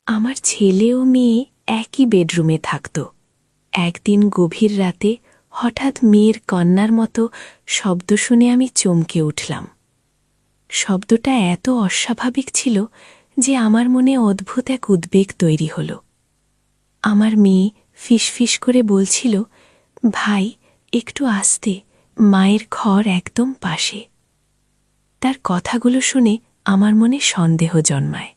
আমার ছেলে ও মেয়ে একই বেডরুমে থাকত। একদিন গভীর রাতে হঠাৎ মেয়ের কন্যার মতো শব্দ শুনে আমি চমকে উঠলাম। শব্দটা এত অস্বাভাবিক ছিল যে আমার মনে অদ্ভুত এক উদ্বেগ তৈরি হল। আমার মেয়ে ফিসফিস করে বলছিল, ভাই একটু আস্তে, মায়ের ঘর একদম পাশে। তার কথাগুলো শুনে আমার মনে সন্দেহ জন্মায়।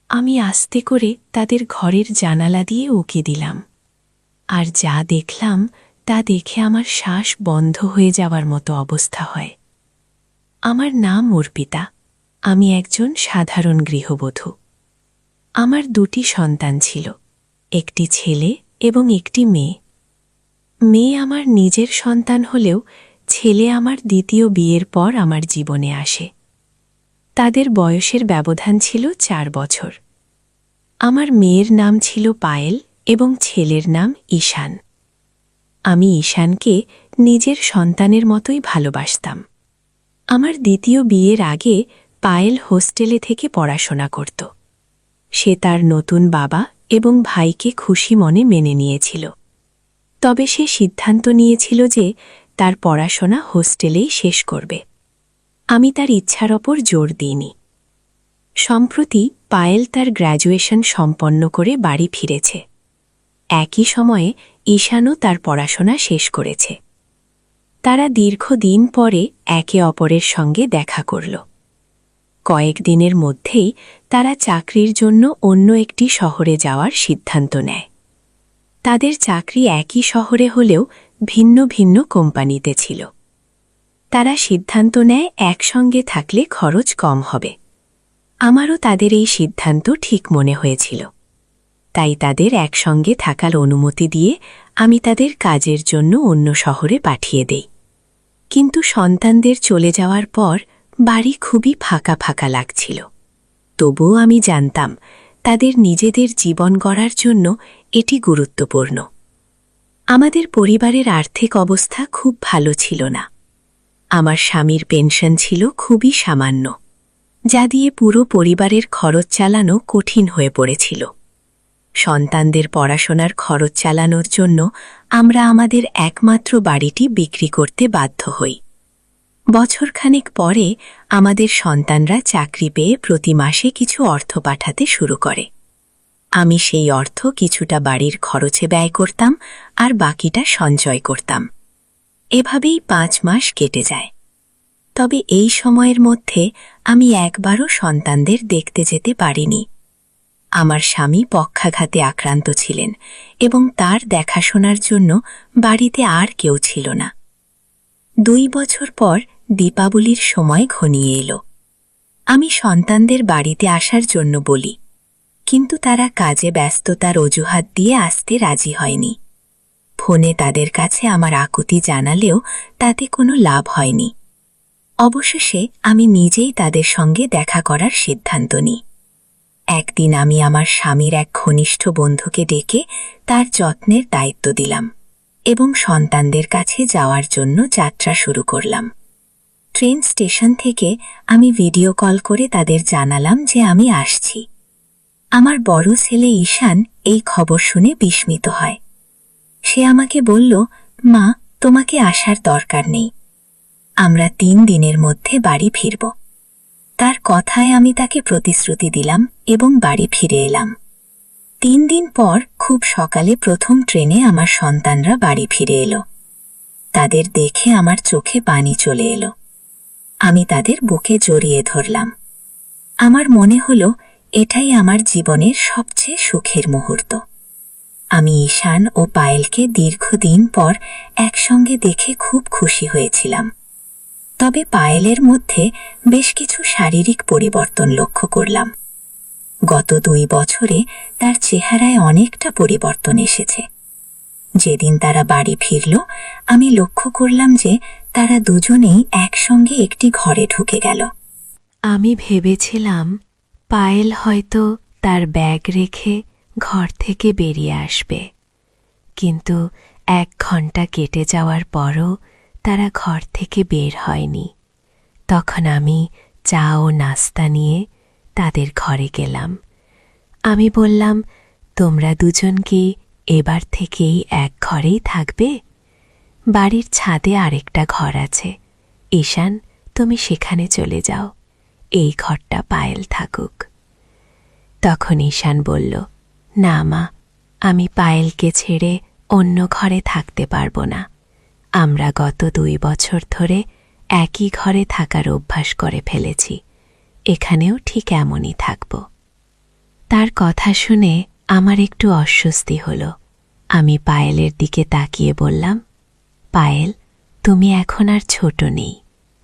আমি আস্তে করে তাদের ঘরের জানালা দিয়ে উকি দিলাম, আর যা দেখলাম তা দেখে আমার শ্বাস বন্ধ হয়ে যাওয়ার মতো অবস্থা হয়। আমার নাম অর্পিতা। আমি একজন সাধারণ গৃহবধূ। আমার দুটি সন্তান ছিল, একটি ছেলে এবং একটি মেয়ে। মেয়ে আমার নিজের সন্তান হলেও ছেলে আমার দ্বিতীয় বিয়ের পর আমার জীবনে আসে। তাদের বয়সের ব্যবধান ছিল 4 বছর। আমার মেয়ের নাম ছিল পায়েল এবং ছেলের নাম ঈশান। আমি ঈশানকে নিজের সন্তানের মতোই ভালোবাসতাম। আমার দ্বিতীয় বিয়ের আগে পায়েল হোস্টেলে থেকে পড়াশোনা করত। সে তার নতুন বাবা এবং ভাইকে খুশি মনে মেনে নিয়েছিল। তবে সে সিদ্ধান্ত নিয়েছিল যে তার পড়াশোনা হোস্টেলেই শেষ করবে। আমি তার ইচ্ছার ওপর জোর দিইনি। সম্প্রতি পায়েল তার গ্র্যাজুয়েশন সম্পন্ন করে বাড়ি ফিরেছে। একই সময়ে ঈশানও তার পড়াশোনা শেষ করেছে। তারা দীর্ঘদিন পরে একে অপরের সঙ্গে দেখা করল। কয়েকদিনের মধ্যেই তারা চাকরির জন্য অন্য একটি শহরে যাওয়ার সিদ্ধান্ত নেয়। তাদের চাকরি একই শহরে হলেও ভিন্ন ভিন্ন কোম্পানিতে ছিল। তারা সিদ্ধান্ত নেয় একসঙ্গে থাকলে খরচ কম হবে। আমারও তাদের এই সিদ্ধান্ত ঠিক মনে হয়েছিল। তাই তাদের একসঙ্গে থাকার অনুমতি দিয়ে আমি তাদের কাজের জন্য অন্য শহরে পাঠিয়ে দেই। কিন্তু সন্তানদের চলে যাওয়ার পর বাড়ি খুবই ফাঁকা ফাঁকা লাগছিল। তবুও আমি জানতাম তাদের নিজেদের জীবন গড়ার জন্য এটি গুরুত্বপূর্ণ। আমাদের পরিবারের আর্থিক অবস্থা খুব ভালো ছিল না। আমার স্বামীর পেনশন ছিল খুবই সামান্য, যা দিয়ে পুরো পরিবারের খরচ চালানো কঠিন হয়ে পড়েছিল। সন্তানদের পড়াশোনার খরচ চালানোর জন্য আমরা আমাদের একমাত্র বাড়িটি বিক্রি করতে বাধ্য হই। বছরখানেক পরে আমাদের সন্তানরা চাকরি পেয়ে প্রতি মাসে কিছু অর্থ পাঠাতে শুরু করে। আমি সেই অর্থ কিছুটা বাড়ির খরচে ব্যয় করতাম আর বাকিটা সঞ্চয় করতাম। এভাবেই 5 মাস কেটে যায়। তবে এই সময়ের মধ্যে আমি একবারও সন্তানদের দেখতে যেতে পারিনি। আমার স্বামী পক্ষাঘাতে আক্রান্ত ছিলেন এবং তার দেখাশোনার জন্য বাড়িতে আর কেউ ছিল না। 2 বছর পর দীপাবলির সময় ঘনিয়ে এলো। আমি সন্তানদের বাড়িতে আসার জন্য বলি, কিন্তু তারা কাজে ব্যস্ততার অজুহাত দিয়ে আসতে রাজি হয়নি। ফোনে তাদের কাছে আমার আকুতি জানালেও তাতে কোনো লাভ হয়নি। অবশেষে আমি নিজেই তাদের সঙ্গে দেখা করার সিদ্ধান্ত নিই। একদিন আমি আমার স্বামীর এক ঘনিষ্ঠ বন্ধুকে ডেকে তার যত্নের দায়িত্ব দিলাম এবং সন্তানদের কাছে যাওয়ার জন্য যাত্রা শুরু করলাম। ট্রেন স্টেশন থেকে আমি ভিডিও কল করে তাদের জানালাম যে আমি আসছি। আমার বড় ছেলে ঈশান এই খবর শুনে বিস্মিত হয়। সে আমাকে বলল, মা, তোমাকে আসার দরকার নেই, আমরা 3 দিনের মধ্যে বাড়ি ফিরব। তার কথায় আমি তাকে প্রতিশ্রুতি দিলাম এবং বাড়ি ফিরে এলাম। 3 দিন পর খুব সকালে প্রথম ট্রেনে আমার সন্তানরা বাড়ি ফিরে এলো। তাদের দেখে আমার চোখে পানি চলে এলো। আমি তাদের বুকে জড়িয়ে ধরলাম। আমার মনে হলো এটাই আমার জীবনের সবচেয়ে সুখের মুহূর্ত। আমি ঈশান ও পায়েলকে দীর্ঘদিন পর একসঙ্গে দেখে খুব খুশি হয়েছিলাম। তবে পায়েলের মধ্যে বেশ কিছু শারীরিক পরিবর্তন লক্ষ্য করলাম। গত 2 বছরে তার চেহারায় অনেকটা পরিবর্তন এসেছে। যেদিন তারা বাড়ি ফিরল, আমি লক্ষ্য করলাম যে তারা দুজনেই একসঙ্গে একটি ঘরে ঢুকে গেল। আমি ভেবেছিলাম পায়েল হয়তো তার ব্যাগ রেখে ঘর থেকে বেরিয়ে আসবে, কিন্তু 1 ঘন্টা কেটে যাওয়ার পরও তারা ঘর থেকে বের হয়নি। তখন আমি চা ও নাস্তা নিয়ে তাদের ঘরে গেলাম। আমি বললাম, তোমরা দুজন কি এবার থেকেই এক ঘরেই থাকবে? বাড়ির ছাদে আরেকটা ঘর আছে, ঈশান তুমি সেখানে চলে যাও, এই ঘরটা পায়েল থাকুক। তখন ঈশান বলল, না মা, আমি পায়েলকে ছেড়ে অন্য ঘরে থাকতে পারব না। আমরা গত 2 বছর ধরে একই ঘরে থাকার অভ্যাস করে ফেলেছি, এখানেও ঠিক এমনই থাকব। তার কথা শুনে আমার একটু অস্বস্তি হল। আমি পায়েলের দিকে তাকিয়ে বললাম, পায়েল, তুমি এখন আর ছোট নেই,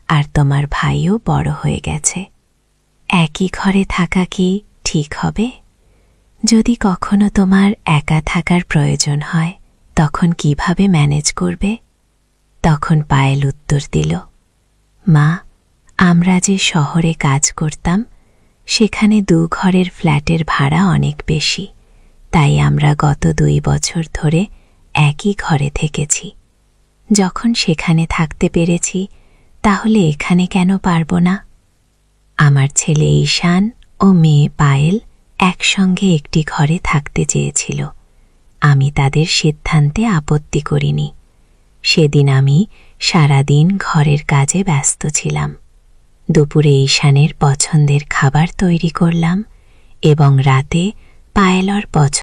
আর তোমার ভাইও বড় হয়ে গেছে। একই ঘরে থাকা কি ঠিক হবে? যদি কখনো তোমার একা থাকার প্রয়োজন হয়, তখন কিভাবে ম্যানেজ করবে? তখন পায়েল উত্তর দিল, মা, আমরা যে শহরে কাজ করতাম সেখানে 2 ঘরের ফ্ল্যাটের ভাড়া অনেক বেশি, তাই আমরা গত 2 বছর ধরে একই ঘরে থেকেছি। যখন সেখানে থাকতে পেরেছি, তাহলে এখানে কেন পারব না? আমার ছেলে ঈশান ও মেয়ে পায়েল একসঙ্গে একটি ঘরে থাকতে চেয়েছিল। আমি তাদের সিদ্ধান্তে আপত্তি করিনি। সেদিন আমি সারাদিন ঘরের কাজে ব্যস্ত ছিলাম। দুপুরে ঈশানের পছন্দের খাবার তৈরি করলাম এবং রাতে পায়েলর পছন্দ